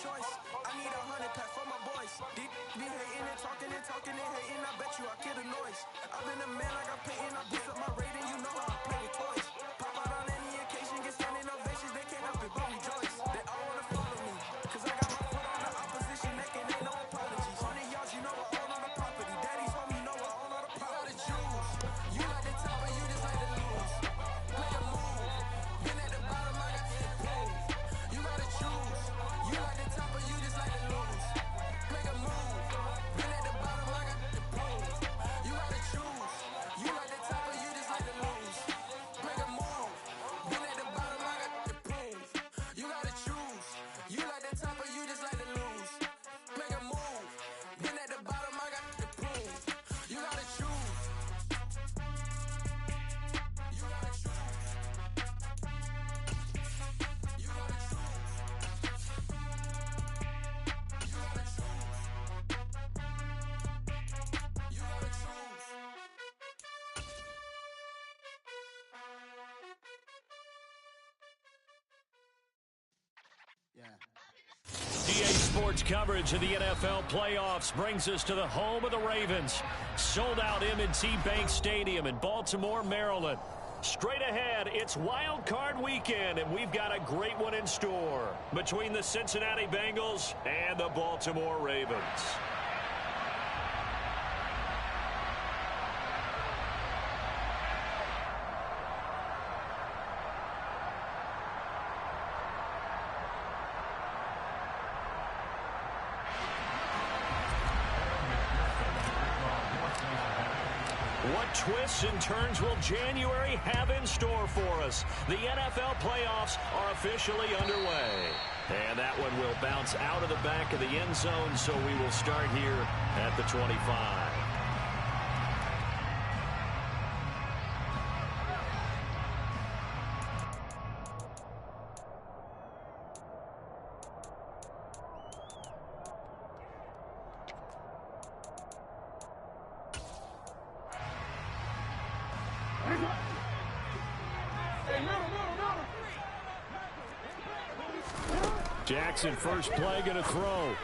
choice. I need 100 pack for my boys. Be hating and talking and talking and hating. I bet you I kill the noise. I've been a man like I'm paying. I boost up my rating. You know how I play with toys. Pop out on any occasion, get standing ovations. They can't help it but rejoice. They all wanna follow me, cause I got my foot on the opposition neck and ain't no apologies. 100 yards, you know I own all the property. Daddy's home, you know I own all the property. You gotta choose. You like the top and you just like to lose. Play a move. Been at the bottom, I got to prove. You gotta choose. You like the top and you just like to lose. Play a move. Been at the bottom, I got to prove. You gotta choose. You like the top and you just like to lose. Play a move. Been at the bottom, I got to prove. You gotta choose. You like the top and you just like to lose. Play a move. Been at the bottom, I got to prove. You gotta choose. You gotta choose. You gotta choose. You gotta choose. You gotta choose. DA Sports coverage of the NFL playoffs brings us to the home of the Ravens. Sold out M&T Bank Stadium in Baltimore, Maryland. Straight ahead, it's Wild Card weekend, and we've got a great one in store between the Cincinnati Bengals and the Baltimore Ravens. What twists and turns will January have in store for us? The NFL playoffs are officially underway. And that one will bounce out of the back of the end zone, so we will start here at the 25. Jackson, first play, going to throw.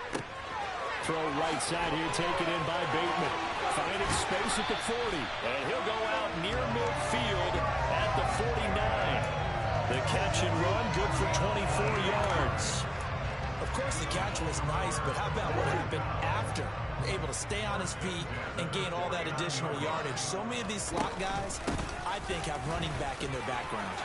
Throw right side here, taken in by Bateman. Finding space at the 40. And he'll go out near midfield at the 49. The catch and run, good for 24 yards. Of course, the catch was nice, but how about what happened after? Able to stay on his feet and gain all that additional yardage. So many of these slot guys, I think, have running back in their background.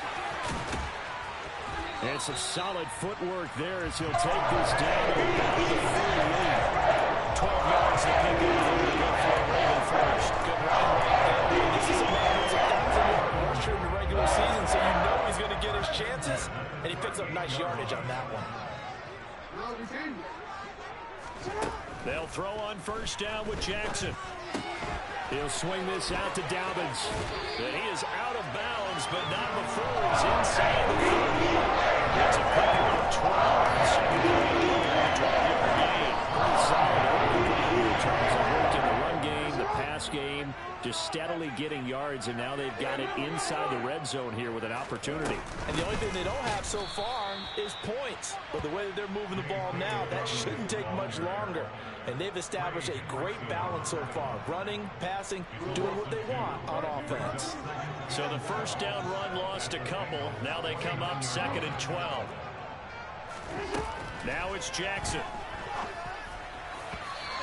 And some solid footwork there as he'll take this down to the 48. 12 yards to pick up. Good for a Raven first. Good run right there. This is a man who's a 1,000-yard rusher in the regular season, so you know he's going to get his chances, and he picks up nice yardage on that one. They'll throw on first down with Jackson. He'll swing this out to Dobbins. And he is out of bounds, but not before he's inside the 30. It's a pickup of 12. So 12-yard gain. Pretty solid opening in terms of work in the run game, the pass game, just steadily getting yards, and now they've got it inside the red zone here with an opportunity. And the only thing they don't have so far is points. But the way that they're moving the ball now, that shouldn't take much longer. And they've established a great balance so far. Running, passing, doing what they want on offense. So the first down run lost a couple. Now they come up 2nd and 12. Now it's Jackson.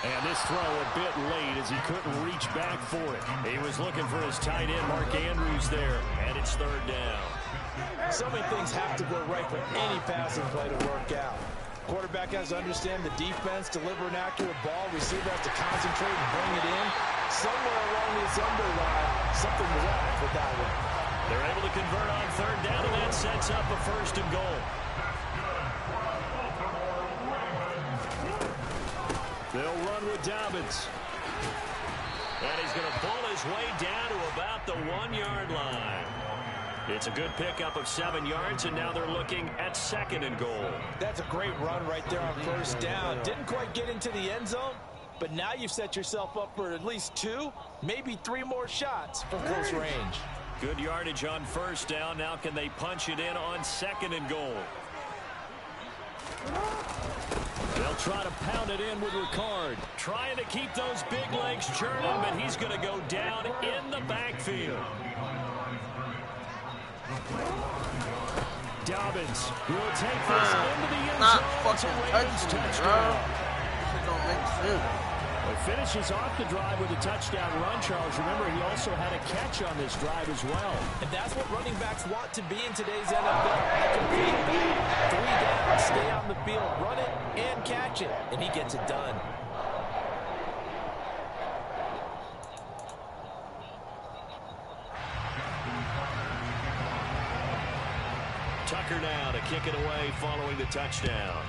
And this throw a bit late as he couldn't reach back for it. He was looking for his tight end, Mark Andrews, there. And it's 3rd down. So many things have to go right for any passing play to work out. Quarterback has to understand the defense, deliver an accurate ball. Receiver has to concentrate and bring it in. Somewhere along the assembly line, something was off with that one. They're able to convert on 3rd down, and that sets up a 1st and goal. They'll run with Dobbins. And he's going to pull his way down to about the 1-yard line. It's a good pickup of 7 yards, and now they're looking at 2nd and goal. That's a great run right there on first down. Didn't quite get into the end zone, but now you've set yourself up for at least 2, maybe 3 more shots from close range. Good yardage on first down. Now can they punch it in on 2nd and goal? try to pound it in with WildCard. Trying to keep those big legs churning, but he's going to go down in the backfield. Dobbins will take this into the end zone. It's a Ravens touchdown. That don't make sense. It finishes off the drive with a touchdown run, Charles. Remember, he also had a catch on this drive as well. And that's what running backs want to be in today's NFL. Complete back, 3 down, stay on the field, run it, and catch it. And he gets it done. Tucker now to kick it away following the touchdown.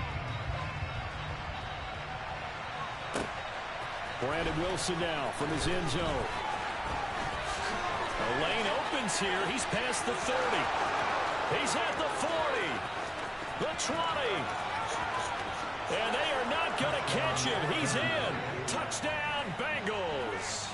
Brandon Wilson now from his end zone. The lane opens here. He's past the 30. He's at the 40. The 20. And they are not going to catch him. He's in. Touchdown, Bengals.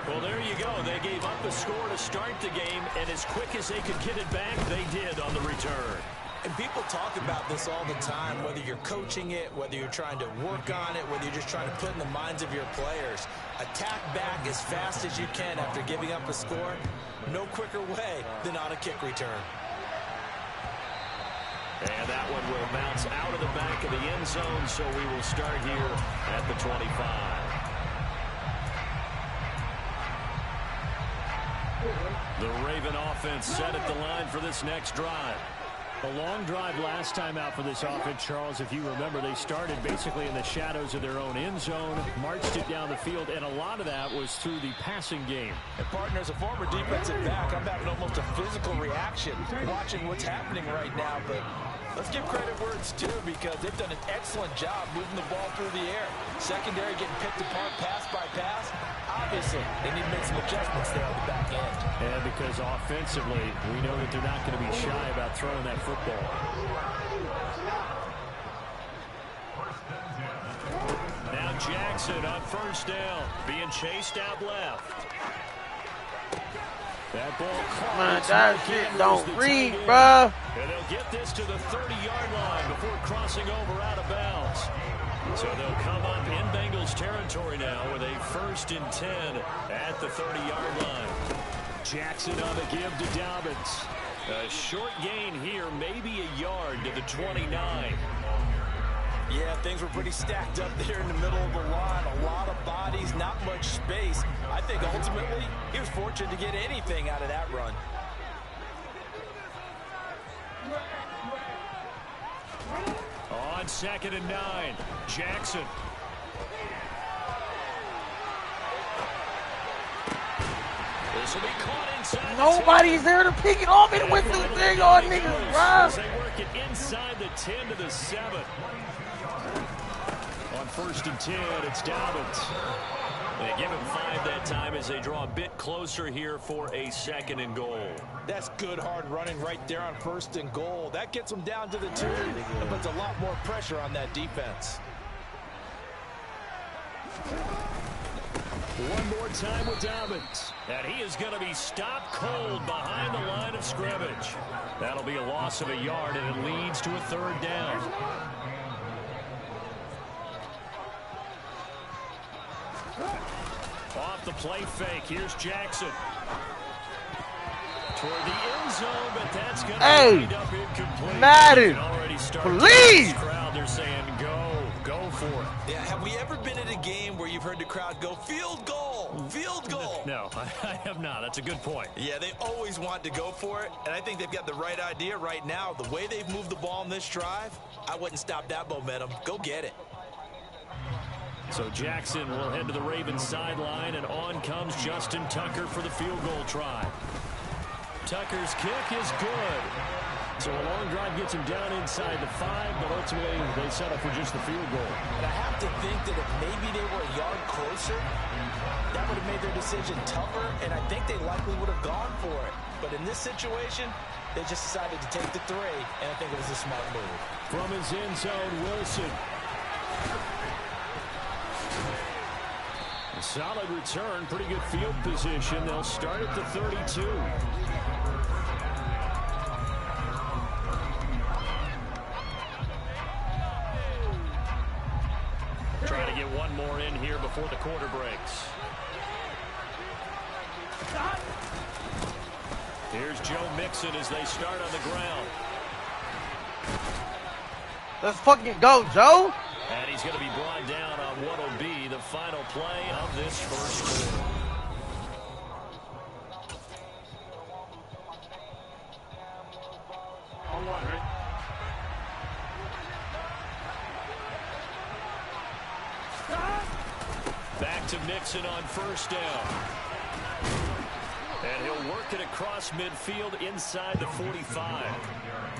Well, there you go. They gave up a score to start the game, and as quick as they could get it back, they did on the return. And people talk about this all the time, whether you're coaching it, whether you're trying to work on it, whether you're just trying to put in the minds of your players. Attack back as fast as you can after giving up a score. No quicker way than on a kick return. And that one will bounce out of the back of the end zone, so we will start here at the 25. The Raven offense set at the line for this next drive. A long drive last time out for this offense, Charles. If you remember, they started basically in the shadows of their own end zone, marched it down the field, and a lot of that was through the passing game. And partner, as a former defensive back, I'm having almost a physical reaction watching what's happening right now. But let's give credit where it's due, because they've done an excellent job moving the ball through the air. Secondary getting picked apart pass by pass. Obviously, they need to make some adjustments there on the back end. And because offensively, we know that they're not going to be shy about throwing that football. Now Jackson on first down, being chased out left. That ball caught. Man, that shit don't read, bruh. And they'll get this to the 30-yard line before crossing over out of bounds. So they'll come up in Bengals territory now with a 1st and 10 at the 30-yard line. Jackson on the give to Dobbins. A short gain here, maybe a yard to the 29. Yeah, things were pretty stacked up there in the middle of the line. A lot of bodies, not much space. I think ultimately he was fortunate to get anything out of that run. On 2nd and 9, Jackson. This will be caught inside. Nobody's there to pick it off and with the thing on niggas, bruh. They work it inside the 10 to the 7. On 1st and 10, it's Dobbins. They give him 5 that time as they draw a bit closer here for a 2nd and goal. That's good hard running right there on 1st and goal. That gets them down to the 2 and puts a lot more pressure on that defense. One more time with Dobbins. And he is going to be stopped cold behind the line of scrimmage. That'll be a loss of a yard, and it leads to a 3rd down. Off the play fake, here's Jackson. Toward the end zone, but that's going to end up incomplete. Madden, please! Crowd, they're saying go for it. Yeah, have we ever been at a game where you've heard the crowd go, field goal, field goal? No, I have not. That's a good point. Yeah, they always want to go for it, and I think they've got the right idea right now. The way they've moved the ball in this drive, I wouldn't stop that momentum. Go get it. So Jackson will head to the Ravens sideline, and on comes Justin Tucker for the field goal try. Tucker's kick is good. So a long drive gets him down inside the 5, but ultimately they settle for just the field goal. And I have to think that if maybe they were a yard closer, that would have made their decision tougher, and I think they likely would have gone for it. But in this situation, they just decided to take the 3, and I think it was a smart move. From his end zone, Wilson. A solid return, pretty good field position. They'll start at the 32. get one more in here before the quarter breaks. Here's Joe Mixon as they start on the ground. Let's fucking go, Joe. And he's going to be brought down on what will be the final play of this first quarter. Back to Mixon on first down. And he'll work it across midfield inside the 45.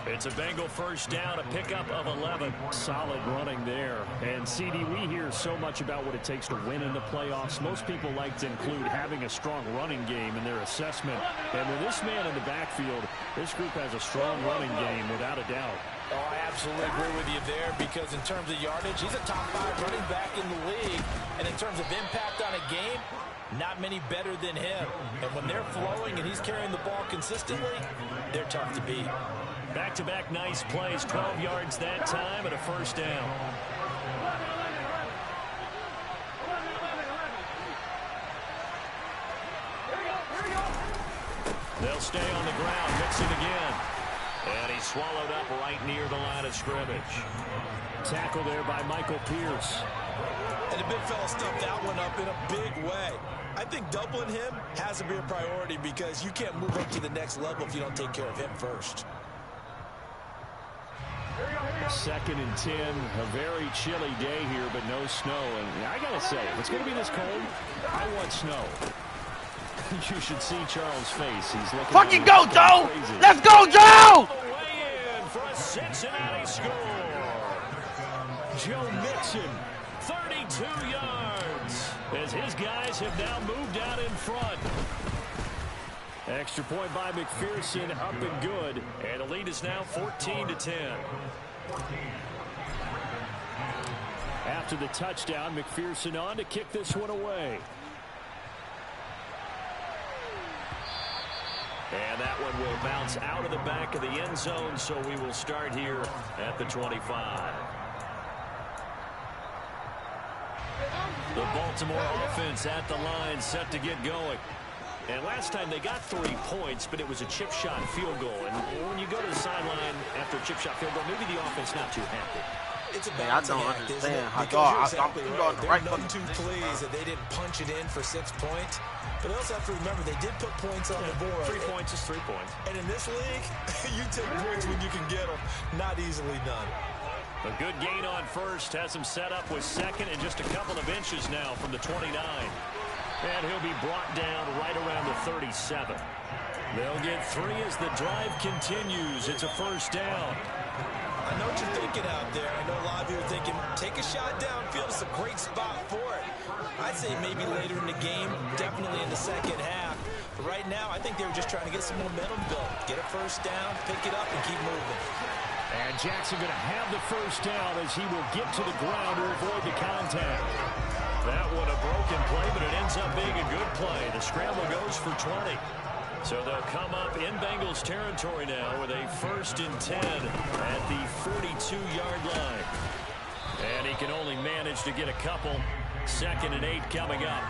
It's a Bengal first down, a pickup of 11. Solid running there. And, CD, we hear so much about what it takes to win in the playoffs. Most people like to include having a strong running game in their assessment. And with this man in the backfield, this group has a strong running game without a doubt. Oh, I absolutely agree with you there because in terms of yardage, he's a top 5 running back in the league. And in terms of impact on a game, not many better than him. And when they're flowing and he's carrying the ball consistently, they're tough to beat. Back-to-back nice plays, 12 yards that time and a first down. They'll stay on the ground, Mixon again. And he's swallowed up right near the line of scrimmage. Tackle there by Michael Pierce. And the big fella stuffed that one up in a big way. I think doubling him has to be a priority because you can't move up to the next level if you don't take care of him first. 2nd and 10, a very chilly day here, but no snow. And I got to say, if it's going to be this cold, I want snow. You should see Charles' face. He's looking Fucking go, Joe! Crazy. Let's go, Joe! Way in for a Cincinnati score. Joe Mixon, 32 yards, as his guys have now moved out in front. Extra point by McPherson, up and good. And the lead is now 14-10. After the touchdown, McPherson on to kick this one away. And that one will bounce out of the back of the end zone, so we will start here at the 25. The Baltimore offense at the line, set to get going. And last time they got 3 points, but it was a chip shot field goal. And when you go to the sideline after a chip shot field goal, maybe the offense not too happy. It's a I don't understand how I'm They're not too pleased that they didn't punch it in for 6 points. But they also have to remember they did put points on the board. 3 points is 3 points. And in this league, you take points when you can get them. Not easily done. A good gain on first has him set up with second and just a couple of inches now from the 29. And he'll be brought down right around the 37. They'll get 3 as the drive continues. It's a first down. I know what you're thinking out there. I know a lot of you are thinking, take a shot downfield. It's a great spot for it. I'd say maybe later in the game, definitely in the second half. But right now, I think they were just trying to get some momentum built. Get a first down, pick it up, and keep moving. And Jackson going to have the first down as he will get to the ground to avoid the contact. That one a broken play, but it ends up being a good play. The scramble goes for 20. So they'll come up in Bengals territory now with a 1st and 10 at the 42-yard line. And he can only manage to get a couple. 2nd and 8 coming up.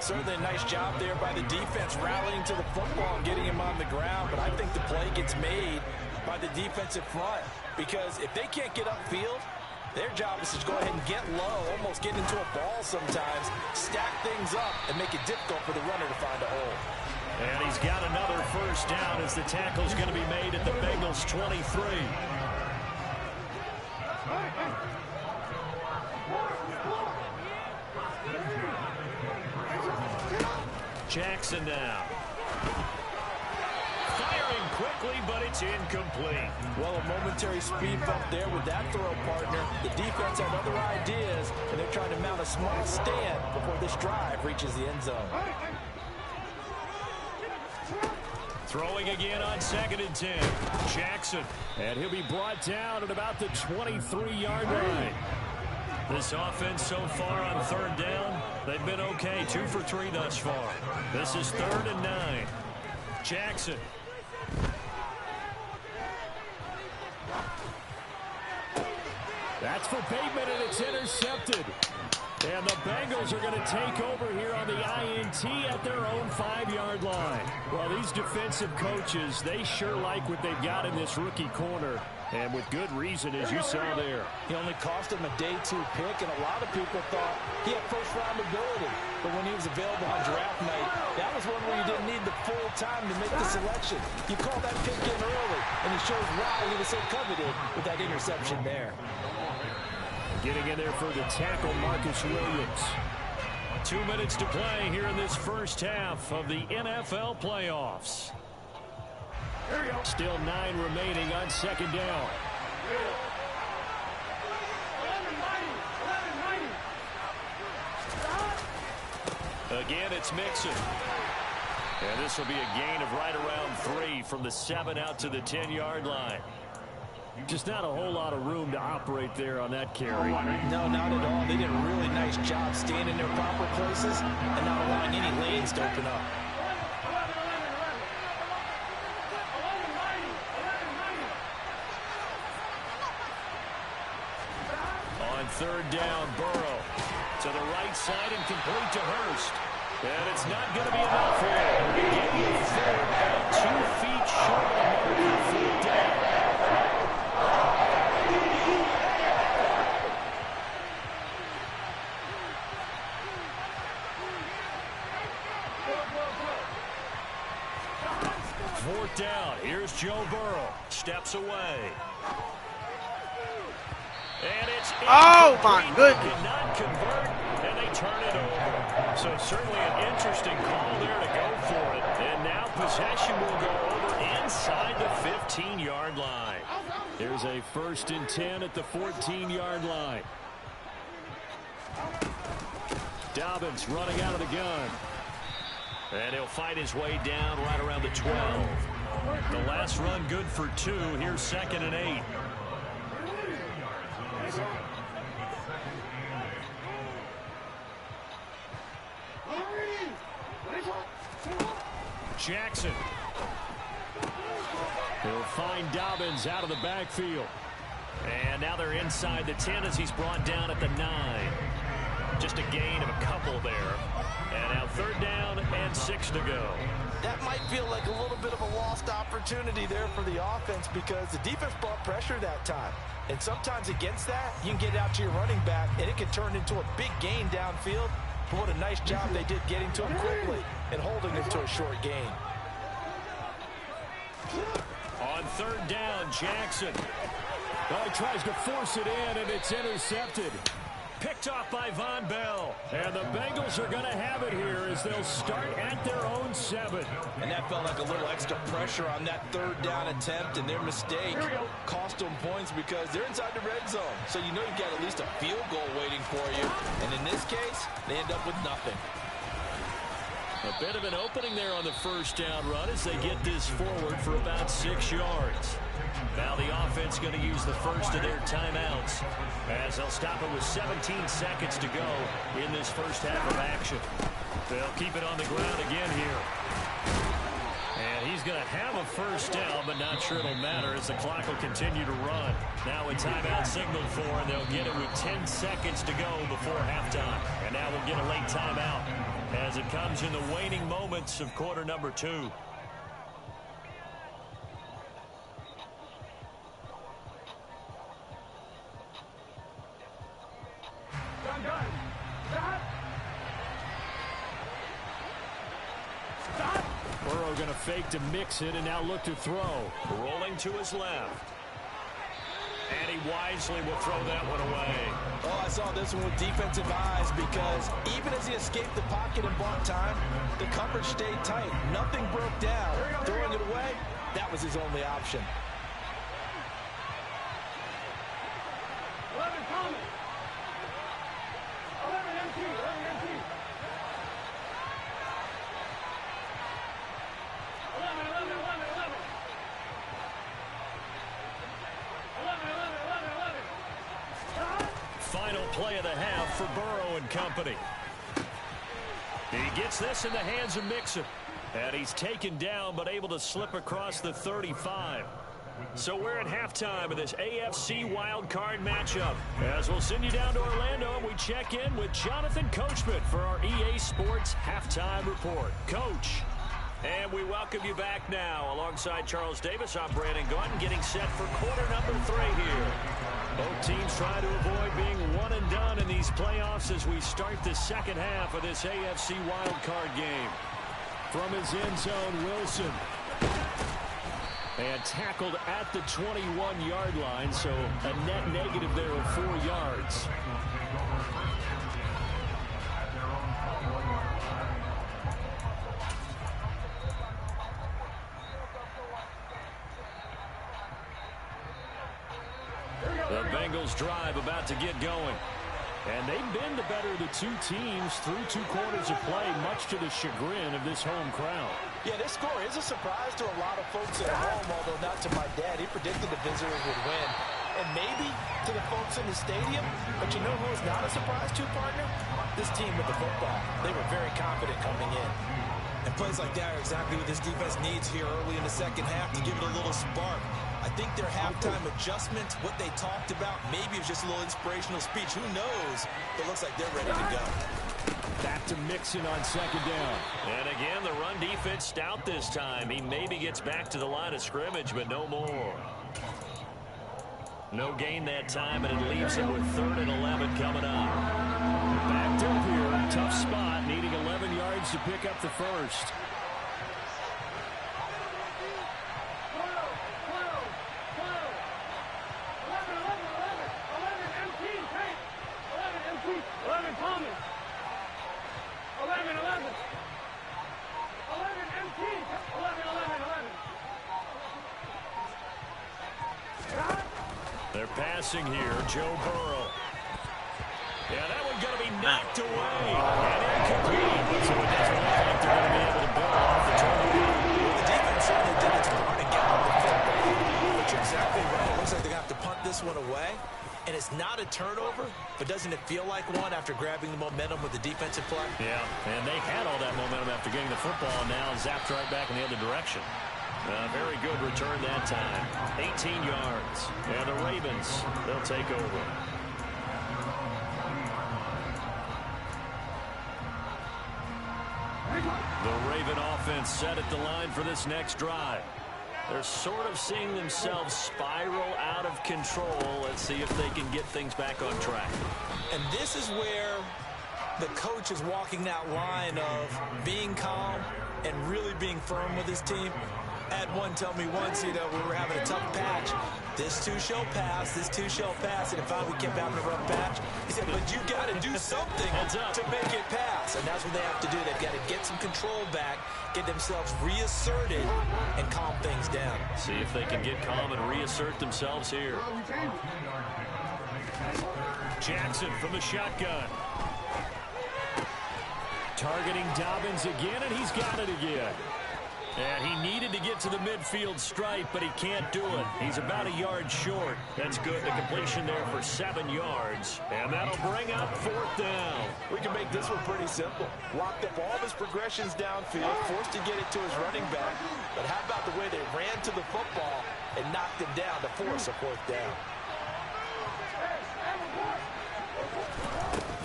Certainly a nice job there by the defense rallying to the football and getting him on the ground. But I think the play gets made by the defensive front because if they can't get upfield, their job is to go ahead and get low, almost get into a ball sometimes, stack things up, and make it difficult for the runner to find a hole. And he's got another first down as the tackle's going to be made at the Bengals 23. Jackson now. Firing quickly, but it's incomplete. Well, a momentary speed bump there with that throw partner. The defense had other ideas, and they're trying to mount a small stand before this drive reaches the end zone. Throwing again on 2nd and 10. Jackson. And he'll be brought down at about the 23-yard line. This offense so far on 3rd down, they've been okay. 2 for 3 thus far. This is 3rd and 9. Jackson. That's for Bateman, and it's intercepted. And the Bengals are going to take over here on the INT at their own 5-yard line. Well, these defensive coaches, they sure like what they've got in this rookie corner. And with good reason, as you saw there. He only cost him a day 2 pick, and a lot of people thought he had first-round ability. But when he was available on draft night, that was one where you didn't need the full time to make the selection. You called that pick in early, and it shows why he was so coveted with that interception there. Getting in there for the tackle, Marcus Williams. 2 minutes to play here in this first half of the NFL playoffs. Still 9 remaining on second down. Again, it's Mixon. And this will be a gain of right around 3 from the 7 out to the 10-yard line. Just not a whole lot of room to operate there on that carry. No, not at all. They did a really nice job staying in their proper places and not allowing any lanes to open up. On third down, Burrow to the right side and complete to Hurst. And it's not going to be enough here. Getting third about 2 feet short of the mark for fourth down. Fourth down. Here's Joe Burrow. Steps away. And it's oh my goodness. Cannot convert, and they turn it over. So certainly an interesting call there to go for it. And now possession will go over inside the 15-yard line. There's a 1st and 10 at the 14-yard line. Dobbins running out of the gun. And he'll fight his way down right around the 12. The last run good for 2. Here's 2nd and 8. Jackson. He'll find Dobbins out of the backfield. And now they're inside the 10 as he's brought down at the 9. Just a gain of a couple there. And now 3rd down and 6 to go. That might feel like a little bit of a lost opportunity there for the offense because the defense brought pressure that time. And sometimes against that, you can get it out to your running back, and it can turn into a big gain downfield. But what a nice job they did getting to him quickly and holding him to a short gain. On 3rd down, Jackson. Oh, he tries to force it in, and it's intercepted. Picked off by Von Bell. And the Bengals are going to have it here as they'll start at their own 7. And that felt like a little extra pressure on that 3rd down attempt, and their mistake cost them points because they're inside the red zone. So you know you've got at least a field goal waiting for you. And in this case, they end up with nothing. A bit of an opening there on the 1st down run as they get this forward for about 6 yards. Now the offense going to use the first of their timeouts as they'll stop it with 17 seconds to go in this first half of action. They'll keep it on the ground again here. And he's going to have a 1st down, but not sure it'll matter as the clock will continue to run. Now a timeout signaled for, and they'll get it with 10 seconds to go before halftime. And now we'll get a late timeout as it comes in the waning moments of quarter number 2. Burrow going to fake to mix it and now look to throw. Rolling to his left. And he wisely will throw that one away. Oh, I saw this one with defensive eyes because even as he escaped the pocket and bought time, the coverage stayed tight. Nothing broke down. Throwing it away, that was his only option. 11 coming. 11 empty. 11 empty. 11, 11, 11, 11. 11, 11, 11, 11. Final play of the half for Burrow and company. He gets this in the hands of Mixon. And he's taken down but able to slip across the 35. So we're at halftime of this AFC wildcard matchup. As we'll send you down to Orlando, and we check in with Jonathan Coachman for our EA Sports Halftime Report. Coach. And we welcome you back now. Alongside Charles Davis, I'm Brandon Gordon, getting set for quarter number 3 here. Both teams try to avoid being one and done in these playoffs as we start the second half of this AFC wildcard game. From his end zone, Wilson. And tackled at the 21-yard line, so a net negative there of 4 yards. The Bengals drive about to get going. And they've been the better of the two teams through 2 quarters of play, much to the chagrin of this home crowd. Yeah, this score is a surprise to a lot of folks at home, although not to my dad. He predicted the visitors would win. And maybe to the folks in the stadium. But you know who is not a surprise to, partner? This team with the football. They were very confident coming in. And plays like that are exactly what this defense needs here early in the second half to give it a little spark. I think their halftime adjustments, what they talked about, maybe it was just a little inspirational speech. Who knows? It looks like they're ready to go. Back to Mixon on second down. And again, the run defense stout this time. He maybe gets back to the line of scrimmage, but no more. No gain that time, and it leaves him with 3rd and 11 coming up. Backed up here, tough spot, needing 11 yards to pick up the first. They're passing here, Joe Burrow. Yeah, that one's going to be knocked away. And incomplete. So it doesn't look like they're going to be able to build off the turnover. Well, the defense certainly did its part to get on the football. But you're exactly right. It looks like they're going to have to punt this one away. And it's not a turnover, but doesn't it feel like one after grabbing the momentum with the defensive play? Yeah, and they had all that momentum after getting the football, and now zapped right back in the other direction. Very good return that time. 18 yards. And the Ravens, they'll take over. The Raven offense set at the line for this next drive. They're sort of seeing themselves spiral out of control. Let's see if they can get things back on track. And this is where the coach is walking that line of being calm and really being firm with his team. I had one tell me once, we were having a tough patch. This too shall pass, this too shall pass. And if we kept having a rough patch, he said, but you got to do something to make it pass. And that's what they have to do. They've got to get some control back, get themselves reasserted, and calm things down. See if they can get calm and reassert themselves here. Jackson from the shotgun. Targeting Dobbins again, and he's got it again. And he needed to get to the midfield stripe, but he can't do it. He's about a yard short. That's good. The completion there for 7 yards. And that'll bring up 4th down. We can make this one pretty simple. Locked up all of his progressions downfield, forced to get it to his running back. But how about the way they ran to the football and knocked him down to force a 4th down?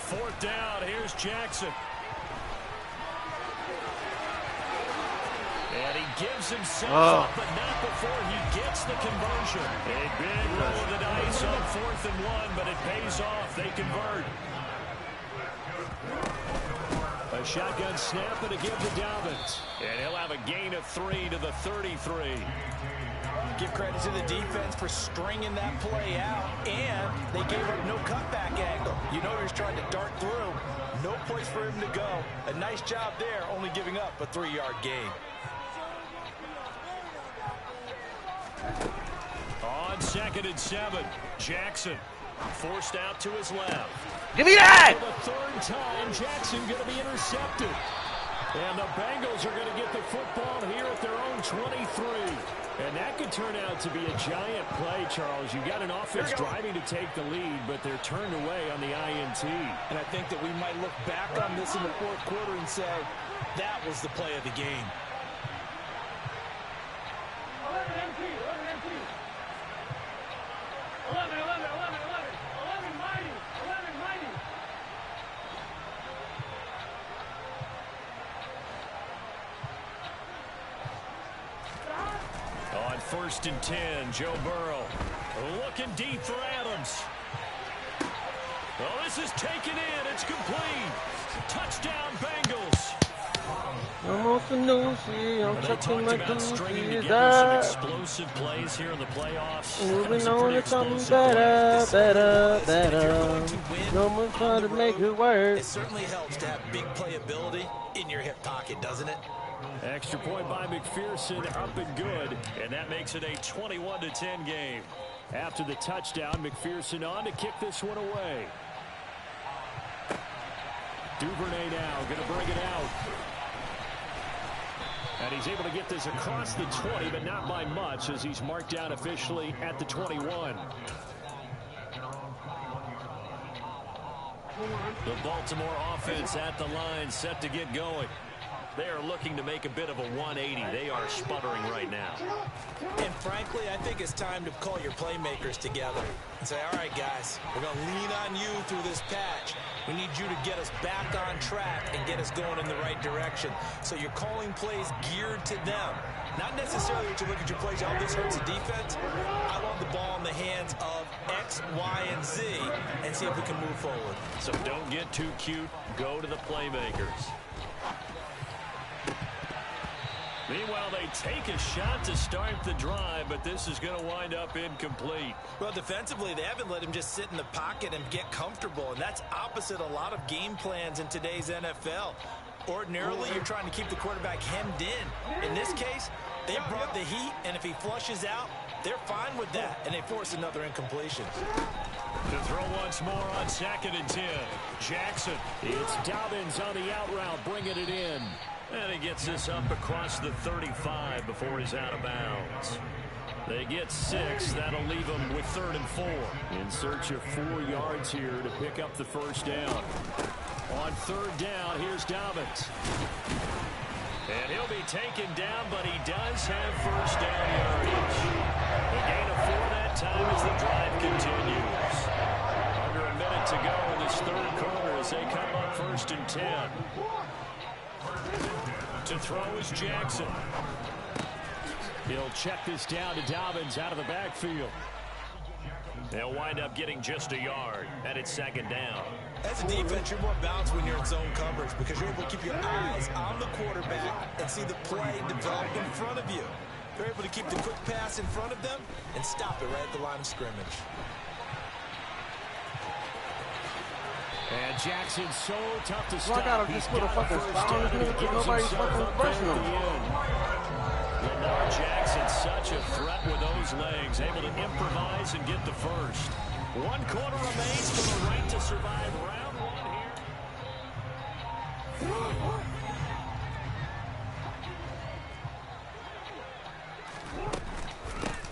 4th down. Here's Jackson. And he gives himself up, but not before he gets the conversion. A big roll of the dice on 4th and 1, but it pays off. They convert. A shotgun snap and a give to Dobbins. And he'll have a gain of 3 to the 33. Give credit to the defense for stringing that play out, and they gave up no cutback angle. You know he was trying to dart through. No place for him to go. A nice job there, only giving up a 3-yard gain. On 2nd and 7, Jackson forced out to his left. Give me that! For the 3rd time, Jackson going to be intercepted. And the Bengals are going to get the football here at their own 23. And that could turn out to be a giant play, Charles. You've got an offense driving to take the lead, but they're turned away on the INT. And I think that we might look back on this in the 4th quarter and say, that was the play of the game. 11 MT, 11 MT. 1st and 10. Joe Burrow looking deep for Adams. Oh, this is taken in. It's complete. Touchdown, Bengals. Almost a Nusi. I'm They chucking talked my about stringing Nusi. together some explosive plays here in the playoffs. Moving Some on pretty to something explosive plays. better. No more trying to make it work. It certainly helps to have big playability in your hip pocket, doesn't it? Extra point by McPherson, up and good, and that makes it a 21-10 game. After the touchdown, McPherson on to kick this one away. Duvernay now going to bring it out. And he's able to get this across the 20, but not by much, as he's marked down officially at the 21. The Baltimore offense at the line, set to get going. They are looking to make a bit of a 180. They are sputtering right now. And frankly, I think it's time to call your playmakers together and say, all right, guys, we're going to lean on you through this patch. We need you to get us back on track and get us going in the right direction. So you're calling plays geared to them. Not necessarily that you look at your plays, oh, this hurts the defense. I want the ball in the hands of X, Y, and Z and see if we can move forward. So don't get too cute. Go to the playmakers. Meanwhile, they take a shot to start the drive, but this is going to wind up incomplete. Well, defensively, they haven't let him just sit in the pocket and get comfortable, and that's opposite a lot of game plans in today's NFL. Ordinarily, you're trying to keep the quarterback hemmed in. In this case, they brought the heat, and if he flushes out, they're fine with that, and they force another incompletion. To throw once more on 2nd and 10. Jackson. It's Dobbins on the out route, bringing it in. And he gets this up across the 35 before he's out of bounds. They get 6. That'll leave them with 3rd and 4. In search of 4 yards here to pick up the first down. On 3rd down, here's Dobbins. And he'll be taken down, but he does have first down yardage. A gain of 4 that time as the drive continues. Under a minute to go in this 3rd quarter as they come up 1st and 10. To throw is Jackson. He'll check this down to Dobbins out of the backfield. They'll wind up getting just a yard, and it's 2nd down. As a defense, you're more balanced when you're in zone coverage because you're able to keep your eyes on the quarterback and see the play develop in front of you. You're able to keep the quick pass in front of them and stop it right at the line of scrimmage. And Jackson's so tough to stop. I gotta just put a fucking spot on this nigga because nobody's fucking pressing him. Lamar Jackson, such a threat with those legs, able to improvise and get the first. 1 quarter remains for the right to survive round 1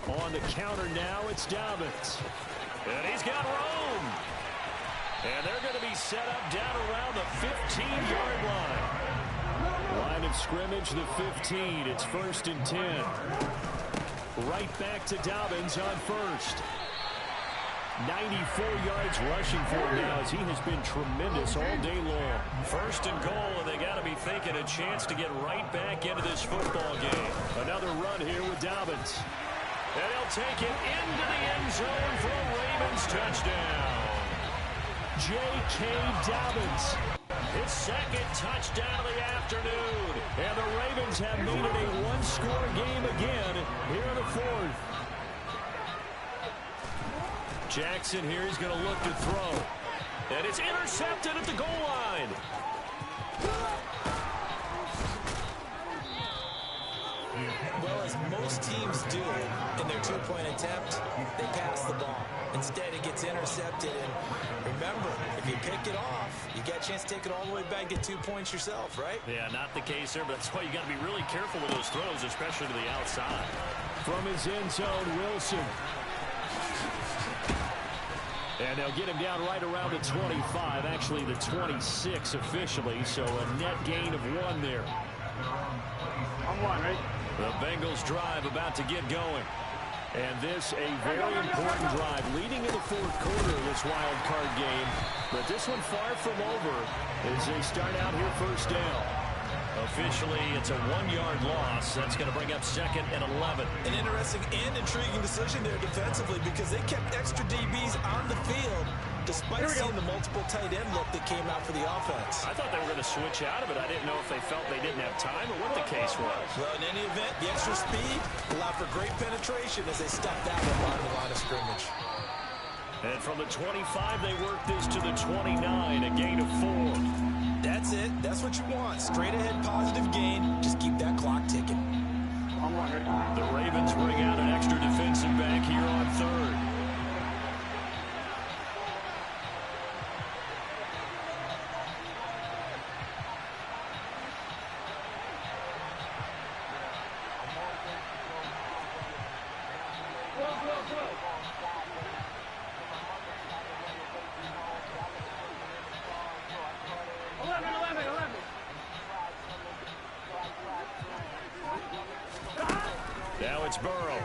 here. On the counter now, it's Dobbins. And he's got room. And they're going to be set up down around the 15-yard line. Line of scrimmage, the 15. It's 1st and 10. Right back to Dobbins on 1st. 94 yards rushing for him now as he has been tremendous all day long. 1st and goal, and they got to be thinking a chance to get right back into this football game. Another run here with Dobbins. And he'll take it into the end zone for a Ravens touchdown. J.K. Dobbins, his 2nd touchdown of the afternoon. And the Ravens have made it a 1-score game again here in the 4th. Jackson here is going to look to throw. And it's intercepted at the goal line. Well, as most teams do in their 2-point attempt, they pass the ball. Instead, it gets intercepted. And remember, if you pick it off, you get a chance to take it all the way back, get 2 points yourself, right? Yeah, not the case there, but that's why you got to be really careful with those throws, especially to the outside. From his end zone, Wilson. And they'll get him down right around the 25, actually the 26 officially, so a net gain of 1 there. I'm one, right? The Bengals drive about to get going. And this a very important drive leading in the 4th quarter of this wild card game. But this one far from over as they start out here 1st down. Officially, it's a 1-yard loss. That's going to bring up 2nd and 11. An interesting and intriguing decision there defensively because they kept extra DBs on the field despite seeing the multiple tight end look that came out for the offense. I thought they were going to switch out of it. I didn't know if they felt they didn't have time or what the case was. Well, in any event, the extra speed allowed for great penetration as they stepped out on the line of scrimmage. And from the 25, they work this to the 29, a gain of 4. That's it. That's what you want. Straight ahead positive gain. Just keep that clock ticking. The Ravens bring out an extra defensive back here on 3rd. Now it's Burrow.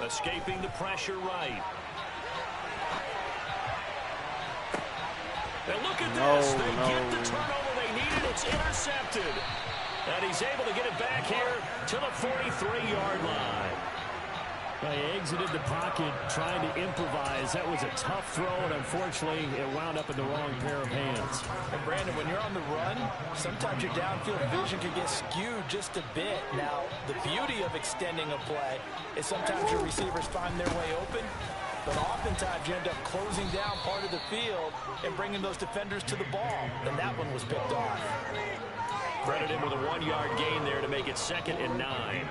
Escaping the pressure right. And look at this. They get the turnover they needed. It's intercepted. And he's able to get it back here to the 43-yard line. He exited the pocket trying to improvise. That was a tough throw, and unfortunately, it wound up in the wrong pair of hands. And Brandon, when you're on the run, sometimes your downfield vision can get skewed just a bit. Now, the beauty of extending a play is sometimes your receivers find their way open, but oftentimes you end up closing down part of the field and bringing those defenders to the ball, and that one was picked off. Credited with a 1-yard gain there to make it 2nd and 9.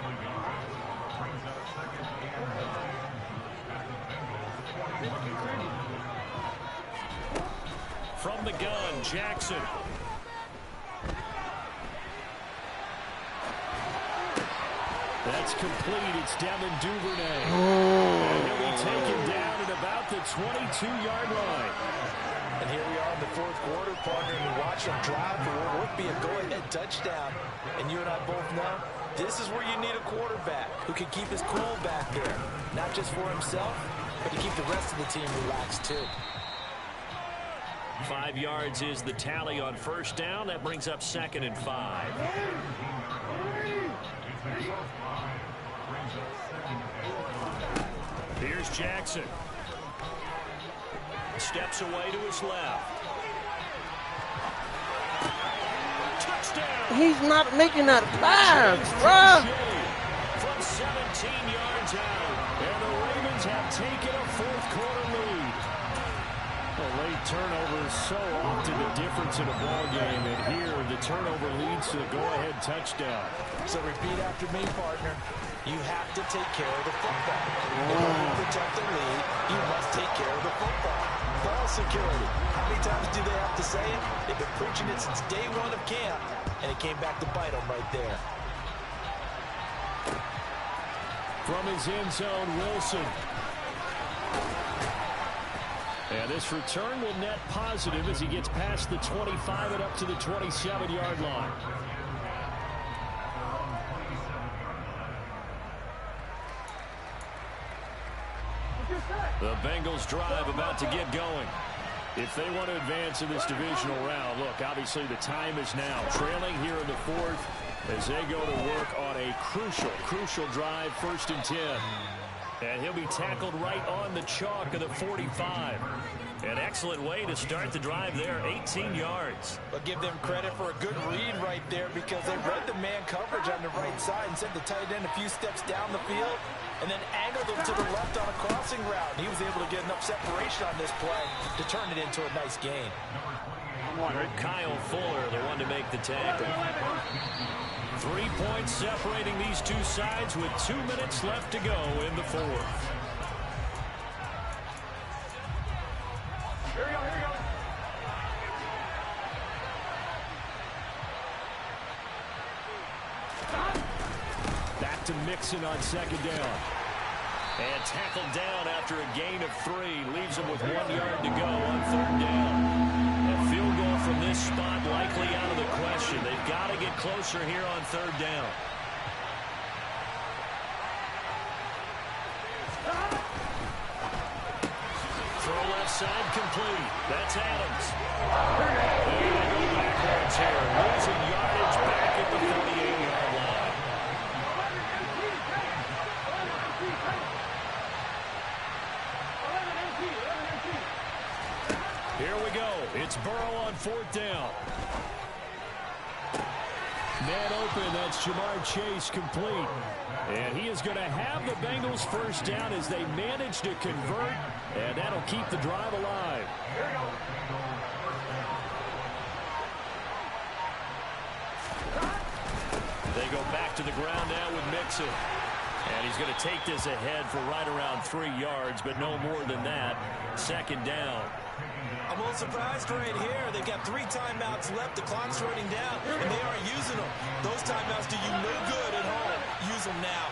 From the gun, Jackson. That's complete. It's Devin Duvernay. And he'll be taken down at about the 22-yard line. And here we are in the 4th quarter, partner, and we watch them drive for what would be a go-ahead touchdown. And you and I both know this is where you need a quarterback who can keep his cool back there, not just for himself, but to keep the rest of the team relaxed too. 5 yards is the tally on 1st down. That brings up 2nd and 5. Here's Jackson. Steps away to his left. Touchdown! He's not making that pass, bro. From 17 yards out. And the Ravens have taken a 4th quarter lead. A late turnover is so often the difference in a ball game, and here the turnover leads to the go-ahead touchdown. So repeat after me, partner. You have to take care of the football. In order to protect the lead, you must take care of the football. Ball security. How many times do they have to say it? They've been preaching it since day 1 of camp, and it came back to bite them right there. From his end zone, Wilson. And this return will net positive as he gets past the 25 and up to the 27-yard line. The Bengals drive about to get going. If they want to advance in this divisional round, look, obviously the time is now. Trailing here in the 4th as they go to work on a crucial drive, 1st and 10. And he'll be tackled right on the chalk of the 45. An excellent way to start the drive there, 18 yards. But give them credit for a good read right there because they read the man coverage on the right side and sent the tight end a few steps down the field and then angled him to the left on a crossing route. And he was able to get enough separation on this play to turn it into a nice gain. Kyle Fuller, the one to make the tackle. 3 points separating these two sides with 2 minutes left to go in the 4th. Here we go, here we go. Back to Mixon on 2nd down. And tackled down after a gain of 3. Leaves him with 1 yard to go on 3rd down. A field goal from this spot likely out of the question. They've got to get closer here on 3rd down. Throw left side complete. That's Adams. And they go back points here. Losing yardage back at the 48-yard line. Here we go. It's Burrow on 4th down. Man open, that's Jamar Chase complete. And he is going to have the Bengals first down as they manage to convert, and that'll keep the drive alive. They go back to the ground now with Mixon. And he's going to take this ahead for right around 3 yards, but no more than that. 2nd down. I'm a little surprised right here. They've got 3 timeouts left. The clock's running down, and they aren't using them. Those timeouts do you no good at home. Use them now.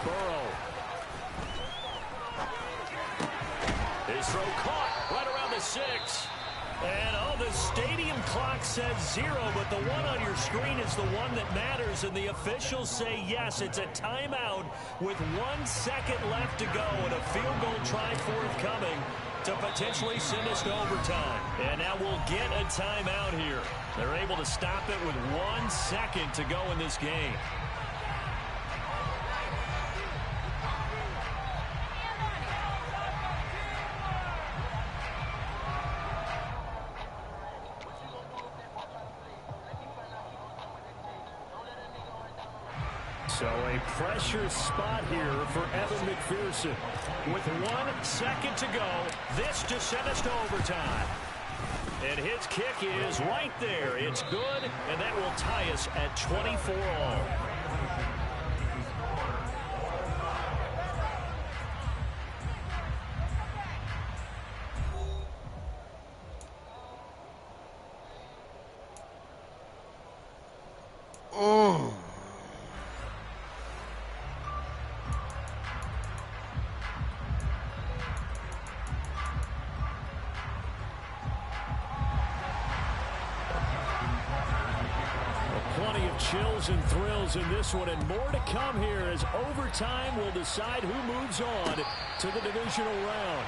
Burrow. His throw caught right around the 6. And, the stadium clock says 0, but the one on your screen is the one that matters, and the officials say yes, it's a timeout with 1 second left to go and a field goal try forthcoming to potentially send us to overtime. And now we'll get a timeout here. They're able to stop it with 1 second to go in this game. So a pressure spot here for Evan McPherson. With 1 second to go, this to send us to overtime. And his kick is right there. It's good, and that will tie us at 24 all. Chills and thrills in this one, and more to come here as overtime will decide who moves on to the divisional round.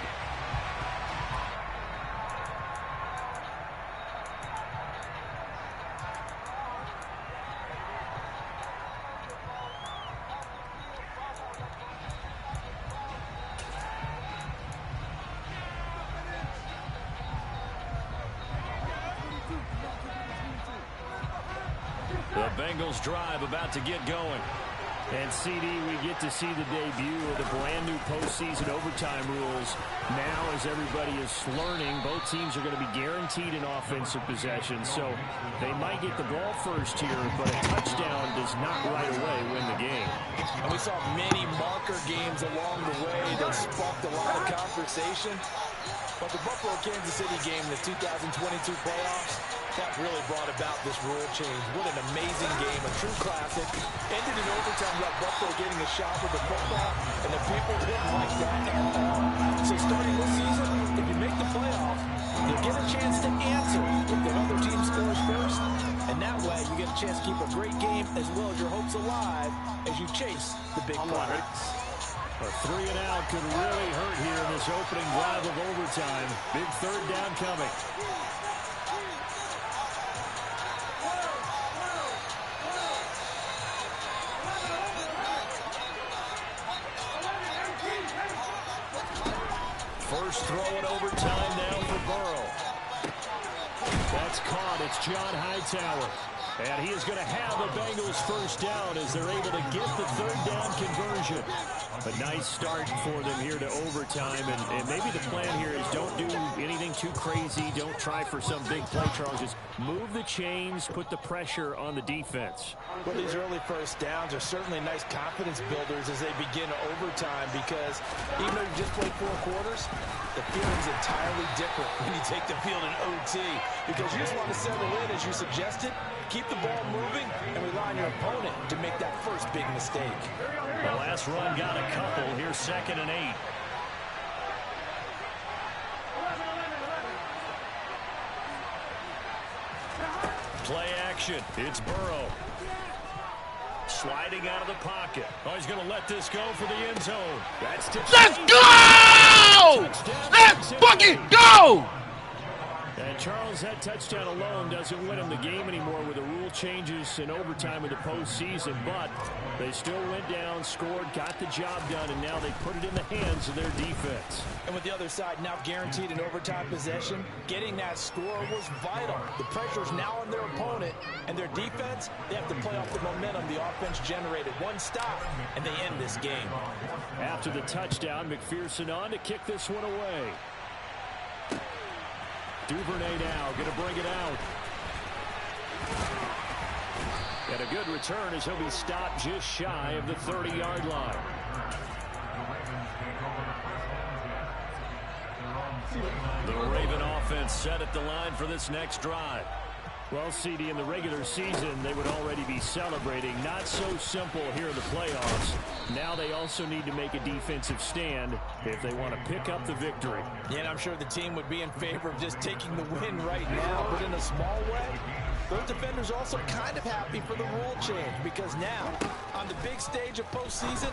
The Bengals drive about to get going. And CD, we get to see the debut of the brand new postseason overtime rules. Now, as everybody is learning, both teams are going to be guaranteed an offensive possession. So they might get the ball first here, but a touchdown does not right away win the game. And we saw many marker games along the way that sparked a lot of conversation. But the Buffalo-Kansas City game in the 2022 playoffs, that really brought about this rule change. What an amazing game, a true classic. Ended in overtime, let Buffalo getting a shot with the football, and the people didn't like that at all. So starting this season, if you make the playoffs, you'll get a chance to answer if the other team scores first. And that way, you get a chance to keep a great game as well as your hopes alive as you chase the big prize. A 3 and out could really hurt here in this opening drive of overtime. Big 3rd down coming. First throw in overtime now for Burrow. That's caught. It's John Hightower. And he is going to have the Bengals first down as they're able to get the 3rd down conversion. A nice start for them here to overtime. And maybe the plan here is don't do anything too crazy. Don't try for some big play, Charles. Just move the chains, put the pressure on the defense. Well, these early first downs are certainly nice confidence builders as they begin overtime, because even though you just played 4 quarters, the feeling's entirely different when you take the field in OT, because you just want to settle in, as you suggested, keep the ball moving, and rely on your opponent to make that first big mistake. The last run got a couple. Here's 2nd and 8. Play action. It's Burrow. sliding out of the pocket. Oh, he's going to let this go for the end zone. That's Let's go! Let's fucking go! And Charles, that touchdown alone doesn't win him the game anymore with the rule changes in overtime in the postseason, but they still went down, scored, got the job done, and now they put it in the hands of their defense. And with the other side now guaranteed an overtime possession, getting that score was vital. The pressure's now on their opponent, and their defense, they have to play off the momentum the offense generated. One stop, and they end this game. After the touchdown, McPherson on to kick this one away. Duvernay now going to bring it out. And a good return as he'll be stopped just shy of the 30-yard line. The Raven offense set at the line for this next drive. Well, CD, in the regular season, they would already be celebrating. Not so simple here in the playoffs. Now they also need to make a defensive stand if they want to pick up the victory. Yeah, and I'm sure the team would be in favor of just taking the win right now, but in a small way, those defenders also kind of happy for the rule change because now, on the big stage of postseason,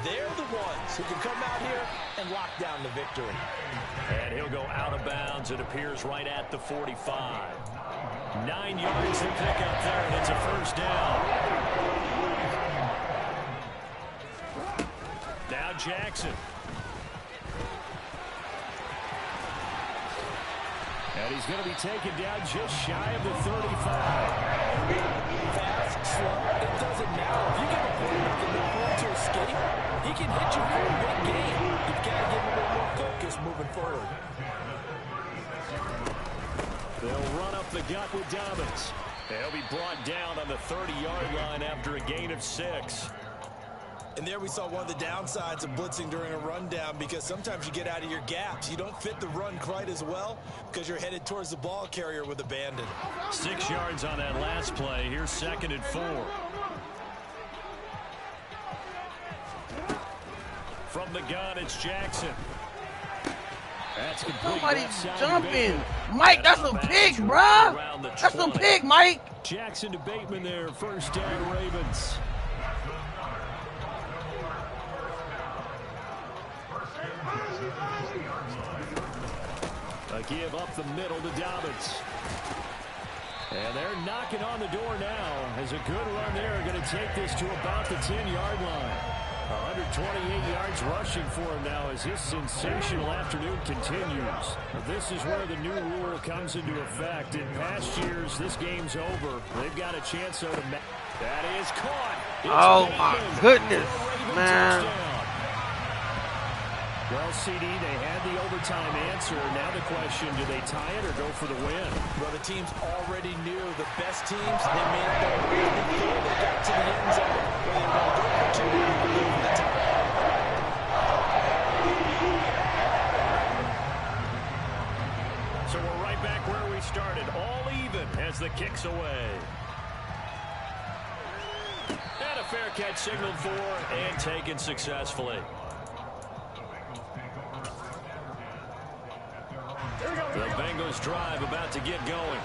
they're the ones who can come out here and lock down the victory. And he'll go out of bounds. It appears right at the 45. 9 yards to pick up there, and it's a first down. Now Jackson. And he's going to be taken down just shy of the 35. Fast, slow, it doesn't matter. If you get a point with enough room to escape, he can hit you for a big game. You've got to give him a little more focus moving forward. They'll run up the gut with Dobbins. They'll be brought down on the 30-yard line after a gain of 6. And there we saw one of the downsides of blitzing during a rundown because sometimes you get out of your gaps. You don't fit the run quite as well because you're headed towards the ball carrier with abandon. 6 yards on that last play. Here's 2nd and 4. From the gun, it's Jackson. That's complete. Somebody's jumping. Mike, that's a pick, bruh. That's a pick, Mike. Jackson to Bateman there. First down, Ravens. A give up the middle to Dobbins. And they're knocking on the door now. As a good run there, going to take this to about the 10-yard line. 128 yards rushing for him now as his sensational afternoon continues. This is where the new rule comes into effect. In past years, this game's over. They've got a chance, though, to that is caught. Oh, my goodness, man. Well, CD, they had the overtime answer. Now the question, do they tie it or go for the win? Well, the teams already knew the best teams, they made it their way before they got to the end zone. Whether they were going to go for 2 or go for the tie. So we're right back where we started. All even as the kick's away. And a fair catch signaled for and taken successfully. The Bengals drive about to get going.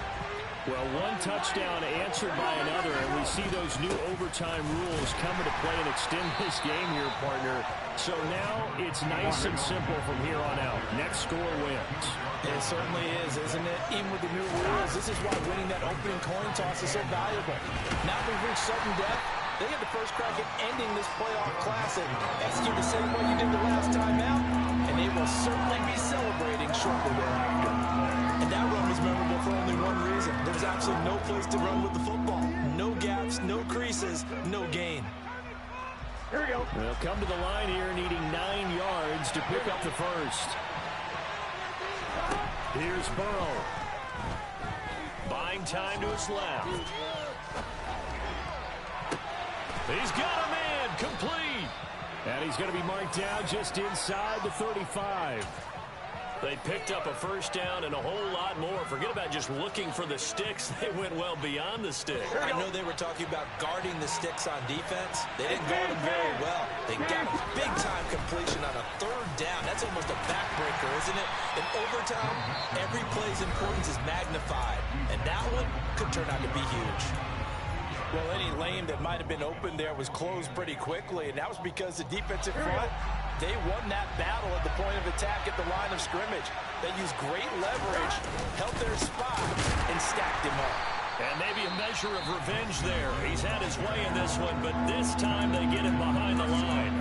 Well, one touchdown answered by another, and we see those new overtime rules come into play and extend this game here, partner. So now it's nice and simple from here on out. Next score wins. It certainly is, isn't it? Even with the new rules, this is why winning that opening coin toss is so valuable. Now we've reached sudden death. They get the first crack at ending this playoff classic. Execute the same way you did the last time out, and they will certainly be celebrating shortly thereafter. And that run was memorable for only one reason. There was absolutely no place to run with the football. No gaps, no creases, no gain. Here we go. They'll come to the line here needing 9 yards to pick up the first. Here's Burrow. Buying time to his left. He's got a man complete. And he's going to be marked down just inside the 35. They picked up a first down and a whole lot more. Forget about just looking for the sticks. They went well beyond the stick. I know they were talking about guarding the sticks on defense. They didn't guard them very well. They got a big-time completion on a 3rd down. That's almost a backbreaker, isn't it? In overtime, every play's importance is magnified. And that one could turn out to be huge. Well, any lane that might have been open there was closed pretty quickly, and that was because the defensive front, they won that battle at the point of attack at the line of scrimmage. They used great leverage, held their spot, and stacked him up. And maybe a measure of revenge there. He's had his way in this one, but this time they get him behind the line.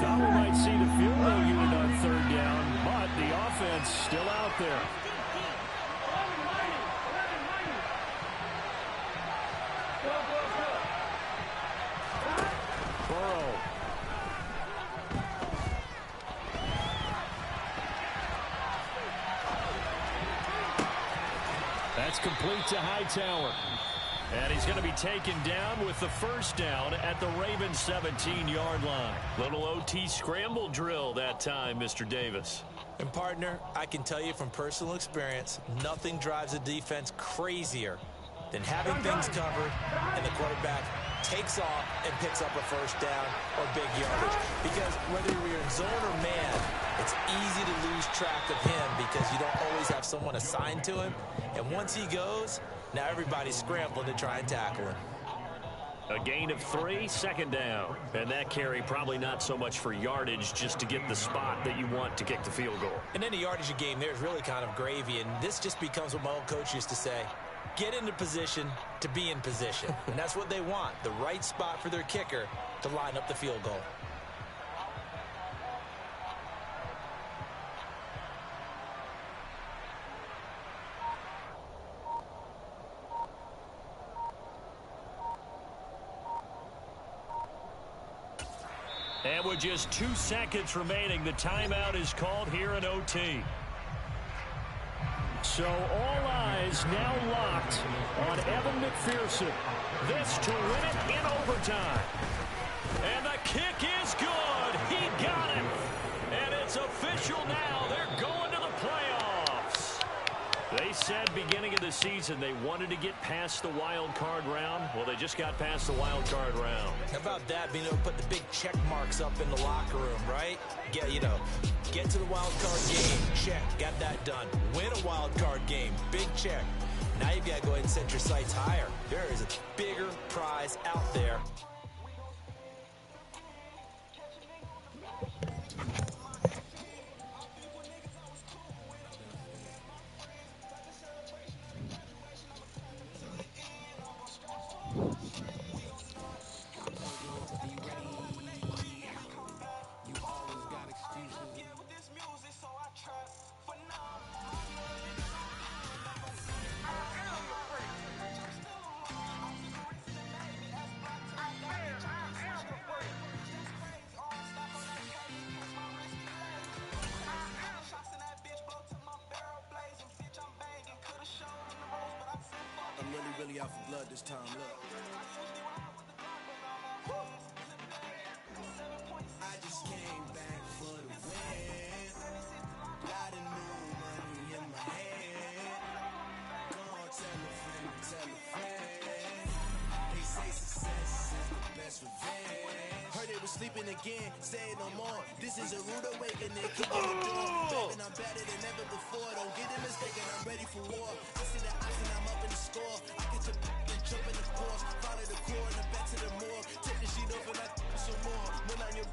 Thought we might see the field goal unit on third down, but the offense still out there. Burrow. That's complete to Hightower. And he's going to be taken down with the first down at the Ravens' 17-yard line. Little OT scramble drill that time, Mr. Davis. And, partner, I can tell you from personal experience, nothing drives a defense crazier than having things covered and the quarterback takes off and picks up a first down or big yardage. Because whether you're in zone or man, it's easy to lose track of him because you don't always have someone assigned to him. And once he goes, now everybody's scrambling to try and tackle him. A gain of 3, second down. And that carry probably not so much for yardage, just to get the spot that you want to kick the field goal. And any yardage game there is really kind of gravy. And this just becomes what my old coach used to say. Get into position to be in position. And that's what they want, the right spot for their kicker to line up the field goal. And with just 2 seconds remaining, the timeout is called here in OT. So all eyes now locked on Evan McPherson. This to win it in overtime. And the kick is good. He got it. And it's official now. They're going to the playoffs. They said beginning of the season they wanted to get past the wild card round. Well, they just got past the wild card round. How about that, being able to put the big check marks up in the locker room, right? Get to the wild card game, check, got that done. Win a wild card game, big check. Now you've got to go ahead and set your sights higher. There is a bigger prize out there. Really out for blood this time, look. I just came back for the win. Lot of new money in my hand. Go on, tell a friend. They say success is the best revenge. Heard they was sleeping again, say no more. This is a rude awakening, kicking the door. Baby, I'm better than ever before. Don't get it mistaken, I'm ready for war. I see the oxen, I'm up in the score. I get to and jump in the course. Follow the core and the back to the morgue. Take the sheet off and I some more. When I'm your